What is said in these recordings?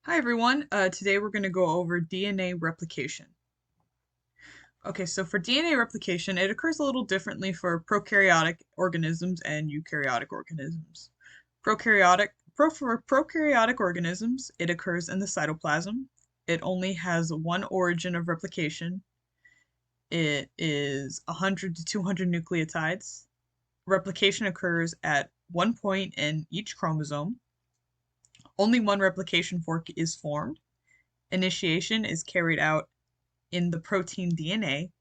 Hi everyone, today we're going to go over DNA replication. Okay, so for DNA replication, it occurs a little differently for prokaryotic organisms and eukaryotic organisms. For prokaryotic organisms, it occurs in the cytoplasm. It only has one origin of replication. It is 100 to 200 nucleotides. Replication occurs at one point in each chromosome. Only one replication fork is formed. Initiation is carried out in the protein DNA.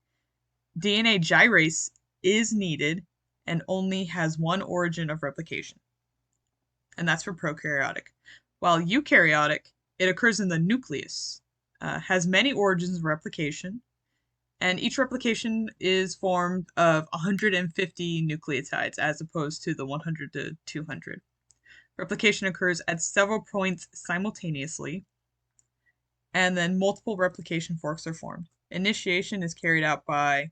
DNA gyrase is needed and only has one origin of replication, and that's for prokaryotic. While eukaryotic, it occurs in the nucleus, has many origins of replication, and each replication is formed of 150 nucleotides as opposed to the 100 to 200. Replication occurs at several points simultaneously, and then multiple replication forks are formed. Initiation is carried out by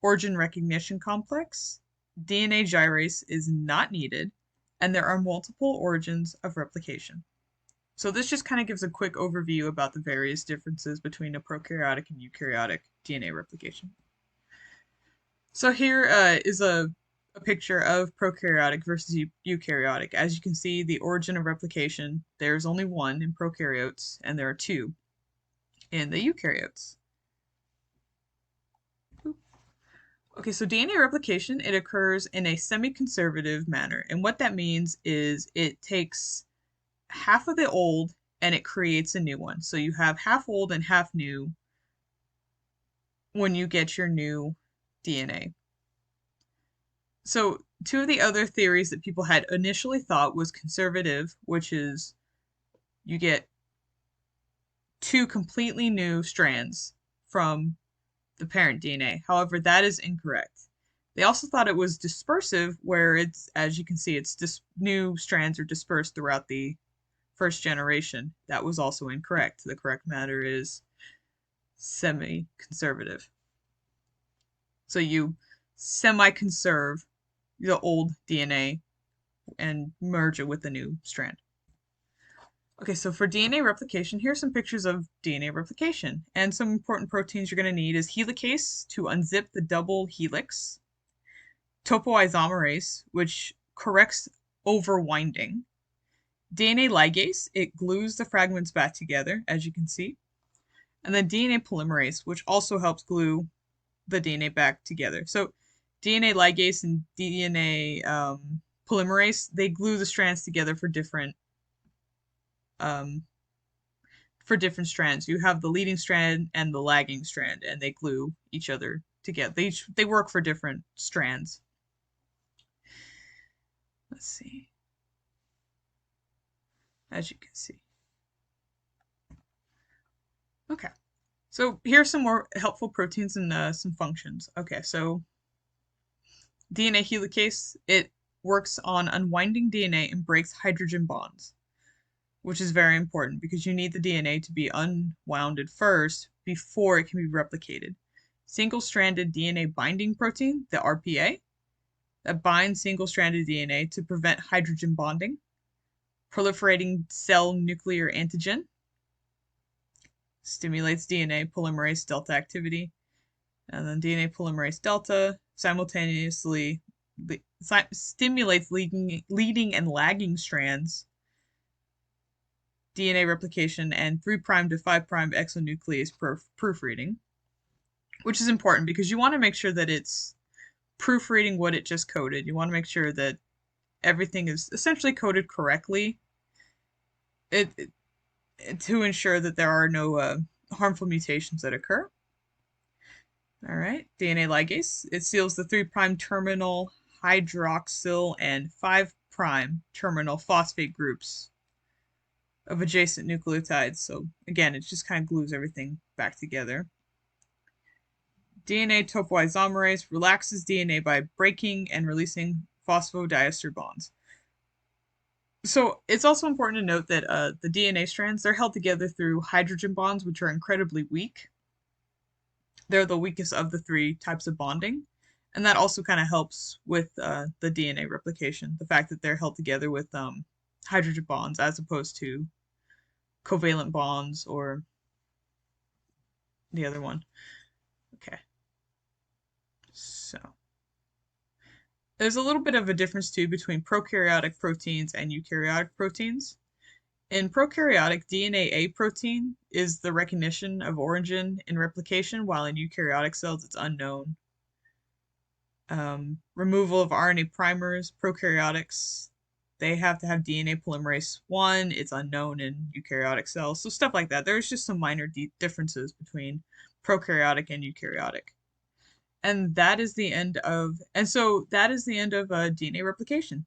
origin recognition complex. DNA gyrase is not needed, and there are multiple origins of replication. So this just kind of gives a quick overview about the various differences between a prokaryotic and eukaryotic DNA replication. So here is a picture of prokaryotic versus eukaryotic. As you can see, the origin of replication, there's only one in prokaryotes, and there are two in the eukaryotes. Okay, so DNA replication, it occurs in a semiconservative manner. And what that means is it takes half of the old and it creates a new one. So you have half old and half new when you get your new DNA. So two of the other theories that people had initially thought was conservative, which is you get two completely new strands from the parent DNA. However, that is incorrect. They also thought it was dispersive, where it's, as you can see, new strands are dispersed throughout the first generation. That was also incorrect. The correct matter is semi-conservative. So you semi-conserve the old DNA and merge it with the new strand. Okay, so for DNA replication, here's some pictures of DNA replication. And some important proteins you're going to need is helicase to unzip the double helix, topoisomerase, which corrects overwinding, DNA ligase, it glues the fragments back together, as you can see, and then DNA polymerase, which also helps glue the DNA back together. So DNA ligase and DNA polymerase, they glue the strands together for different strands. You have the leading strand and the lagging strand, and they glue each other together. They work for different strands. Let's see. As you can see. Okay. So here's some more helpful proteins and some functions. Okay, so DNA helicase, it works on unwinding DNA and breaks hydrogen bonds, which is very important because you need the DNA to be unwounded first before it can be replicated. Single-stranded DNA binding protein, the RPA, that binds single-stranded DNA to prevent hydrogen bonding. Proliferating cell nuclear antigen, stimulates DNA polymerase delta activity. And then DNA polymerase delta simultaneously stimulates leading and lagging strands, DNA replication, and 3' to 5' exonuclease proofreading, which is important because you want to make sure that it's proofreading what it just coded. You want to make sure that everything is essentially coded correctly to ensure that there are no harmful mutations that occur. All right, DNA ligase. It seals the 3' terminal hydroxyl and 5' terminal phosphate groups of adjacent nucleotides. So again, it just kind of glues everything back together. DNA topoisomerase relaxes DNA by breaking and releasing phosphodiester bonds. So it's also important to note that the DNA strands, they're held together through hydrogen bonds, which are incredibly weak. They're the weakest of the three types of bonding. And that also kind of helps with the DNA replication, the fact that they're held together with hydrogen bonds as opposed to covalent bonds or the other one. Okay, so there's a little bit of a difference too between prokaryotic proteins and eukaryotic proteins. In prokaryotic, DNA A protein is the recognition of origin in replication, while in eukaryotic cells it's unknown. Removal of RNA primers, prokaryotics, they have to have DNA polymerase 1. It's unknown in eukaryotic cells. So stuff like that. There's just some minor differences between prokaryotic and eukaryotic. And that is the end of, DNA replication.